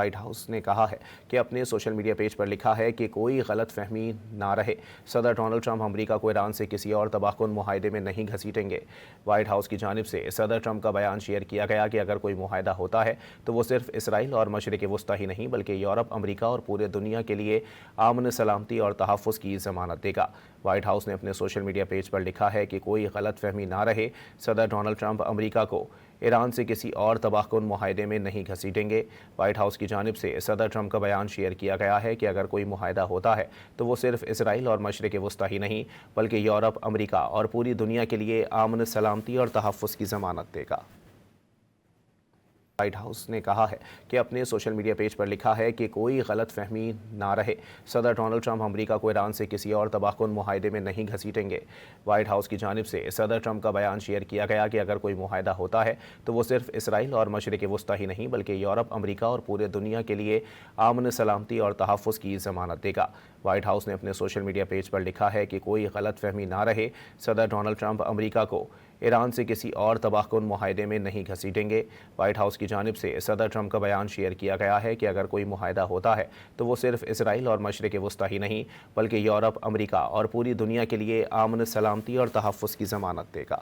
White house نے کہا ہے کہ اپنے سوشل میڈیا پیج پر لکھا ہے کہ کوئی غلط فہمی نہ رہے۔ صدر ڈونلڈ ٹرمپ امریکہ کو ایران سے کسی اور تباہ کن معاہدے میں نہیں گھسیٹیں گے۔ وائٹ ہاؤس کی جانب سے صدر ٹرمپ کا بیان شیئر کیا گیا کہ اگر کوئی معاہدہ ہوتا ہے تو وہ صرف اسرائیل اور مشرق وسطی ہی نہیں بلکہ یورپ، امریکہ اور پورے دنیا کے لیے امن، سلامتی اور تحفظ کی ضمانت دے گا۔ وائٹ ہاؤس نے اپنے سوشل میڈیا پیج پر لکھا ہے کہ کوئی غلط فہمی نہ رہے۔ صدر ڈونلڈ ٹرمپ امریکہ کو ایران سے کسی اور تباہ کن معاہدے میں نہیں گھسیٹیں گے۔ وائٹ ہاؤس کی جانب سے صدر ٹرمپ کا بیان شیئر کیا گیا ہے کہ اگر کوئی معاہدہ ہوتا ہے تو وہ صرف اسرائیل اور مشرق وسطی ہی نہیں بلکہ یورپ، امریکہ اور پوری دنیا کے لیے امن، سلامتی اور تحفظ کی ضمانت دے گا۔ وائٹ ہاؤس نے کہا ہے کہ اپنے سوشل میڈیا پیج پر لکھا ہے کہ کوئی غلط فہمی نہ رہے۔ صدر ڈونلڈ ٹرمپ امریکہ کو ایران سے کسی اور تباہ کن معاہدے میں نہیں گھسیٹیں گے۔ وائٹ ہاؤس کی جانب سے صدر ٹرمپ کا بیان شیئر کیا گیا کہ اگر کوئی معاہدہ ہوتا ہے تو وہ صرف اسرائیل اور مشرق وسطی ہی نہیں بلکہ یورپ، امریکہ اور پورے دنیا کے لیے امن، سلامتی اور تحفظ کی ضمانت دے گا۔ وائٹ ہاؤس نے اپنے سوشل میڈیا پیج پر لکھا ہے کہ کوئی غلط فہمی نہ رہے۔ صدر ڈونلڈ ٹرمپ امریکہ کو ایران سے کسی اور تباہ کن معاہدے میں نہیں گھسیٹیں گے۔ وائٹ ہاؤس کی جانب سے صدر ٹرمپ کا بیان شیئر کیا گیا ہے کہ اگر کوئی معاہدہ ہوتا ہے تو وہ صرف اسرائیل اور مشرق وسطی ہی نہیں بلکہ یورپ، امریکہ اور پوری دنیا کے لیے امن، سلامتی اور تحفظ کی ضمانت دے گا۔